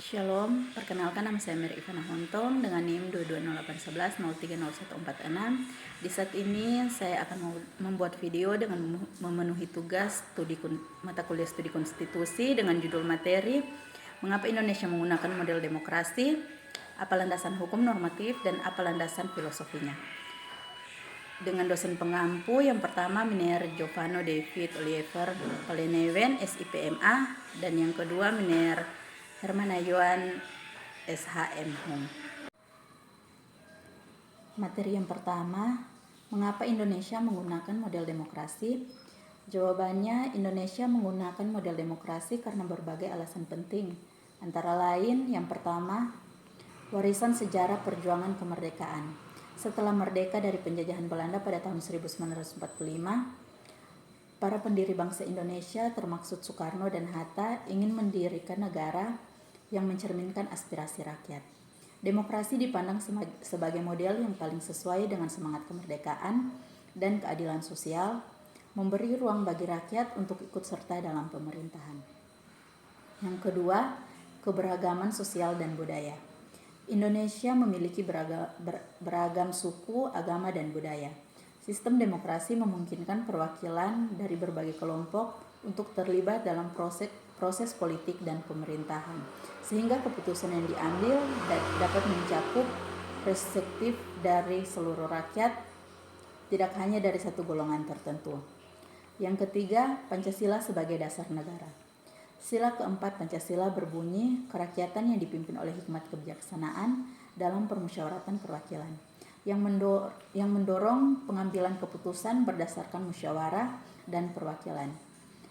Shalom, perkenalkan nama saya Mary Ivana Hontong dengan NIM 2208111030146. Di saat ini saya akan membuat video dengan memenuhi tugas mata kuliah studi konstitusi dengan judul materi Mengapa Indonesia menggunakan model demokrasi, apa landasan hukum normatif, dan apa landasan filosofinya. Dengan dosen pengampu yang pertama Miner Giovanni David Oliver Palenewen, SIPMA, dan yang kedua Miner Hermana Yohan SHM Hum. Materi yang pertama, mengapa Indonesia menggunakan model demokrasi? Jawabannya, Indonesia menggunakan model demokrasi karena berbagai alasan penting. Antara lain, yang pertama, warisan sejarah perjuangan kemerdekaan. Setelah merdeka dari penjajahan Belanda pada tahun 1945, para pendiri bangsa Indonesia termaksud Soekarno dan Hatta ingin mendirikan negara yang mencerminkan aspirasi rakyat. Demokrasi dipandang sebagai model yang paling sesuai dengan semangat kemerdekaan dan keadilan sosial, memberi ruang bagi rakyat untuk ikut serta dalam pemerintahan. Yang kedua, keberagaman sosial dan budaya. Indonesia memiliki beragam suku, agama, dan budaya. Sistem demokrasi memungkinkan perwakilan dari berbagai kelompok untuk terlibat dalam proses politik dan pemerintahan, sehingga keputusan yang diambil dapat mencakup perspektif dari seluruh rakyat, tidak hanya dari satu golongan tertentu. Yang ketiga, Pancasila sebagai dasar negara. Sila keempat Pancasila berbunyi, kerakyatan yang dipimpin oleh hikmat kebijaksanaan dalam permusyawaratan perwakilan, yang mendorong pengambilan keputusan berdasarkan musyawarah dan perwakilan.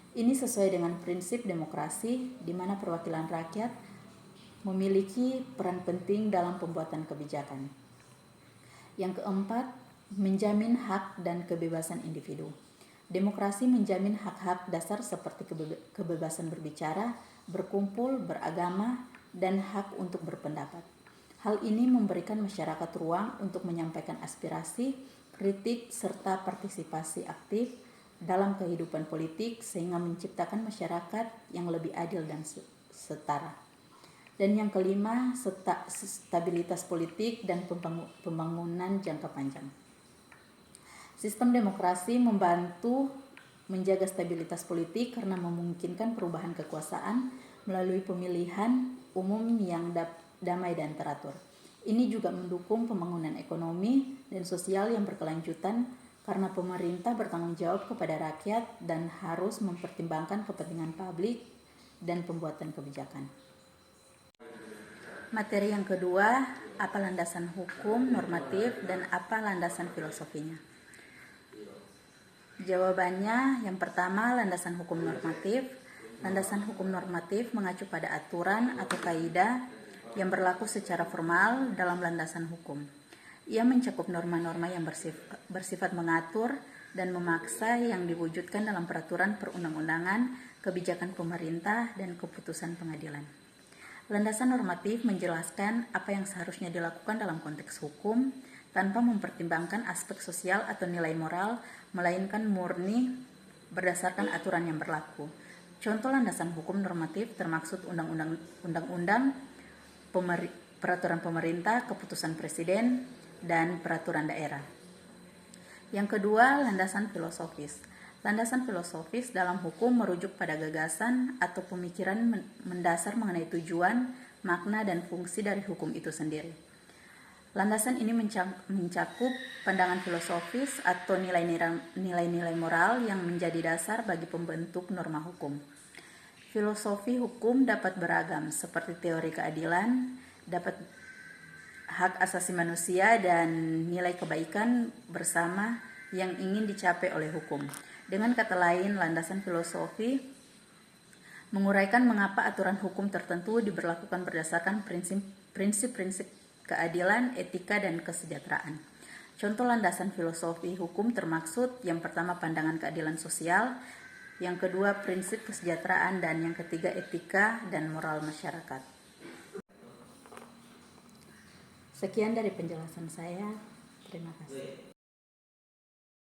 Ini sesuai dengan prinsip demokrasi, di mana perwakilan rakyat memiliki peran penting dalam pembuatan kebijakan. Yang keempat, menjamin hak dan kebebasan individu. Demokrasi menjamin hak-hak dasar seperti kebebasan berbicara, berkumpul, beragama, dan hak untuk berpendapat. Hal ini memberikan masyarakat ruang untuk menyampaikan aspirasi, kritik, serta partisipasi aktif dalam kehidupan politik, sehingga menciptakan masyarakat yang lebih adil dan setara. Dan yang kelima, stabilitas politik dan pembangunan jangka panjang. Sistem demokrasi membantu menjaga stabilitas politik karena memungkinkan perubahan kekuasaan melalui pemilihan umum yang damai dan teratur. Ini juga mendukung pembangunan ekonomi dan sosial yang berkelanjutan karena pemerintah bertanggung jawab kepada rakyat dan harus mempertimbangkan kepentingan publik dan pembuatan kebijakan. Materi yang kedua, apa landasan hukum normatif dan apa landasan filosofinya? Jawabannya, yang pertama, landasan hukum normatif. Landasan hukum normatif mengacu pada aturan atau kaidah yang berlaku secara formal dalam landasan hukum. Ia mencakup norma-norma yang bersifat mengatur dan memaksa yang diwujudkan dalam peraturan perundang-undangan, kebijakan pemerintah, dan keputusan pengadilan. Landasan normatif menjelaskan apa yang seharusnya dilakukan dalam konteks hukum tanpa mempertimbangkan aspek sosial atau nilai moral, melainkan murni berdasarkan aturan yang berlaku. Contoh landasan hukum normatif termaksud undang-undang, peraturan pemerintah, keputusan presiden, dan peraturan daerah. Yang kedua, landasan filosofis. Landasan filosofis dalam hukum merujuk pada gagasan atau pemikiran mendasar mengenai tujuan, makna, dan fungsi dari hukum itu sendiri. Landasan ini mencakup pandangan filosofis atau nilai-nilai moral yang menjadi dasar bagi pembentuk norma hukum. Filosofi hukum dapat beragam, seperti teori keadilan, dapat hak asasi manusia, dan nilai kebaikan bersama yang ingin dicapai oleh hukum. Dengan kata lain, landasan filosofi menguraikan mengapa aturan hukum tertentu diberlakukan berdasarkan prinsip-prinsip keadilan, etika, dan kesejahteraan. Contoh landasan filosofi hukum termaksud yang pertama pandangan keadilan sosial, yang kedua prinsip kesejahteraan, dan yang ketiga etika dan moral masyarakat. Sekian dari penjelasan saya. Terima kasih.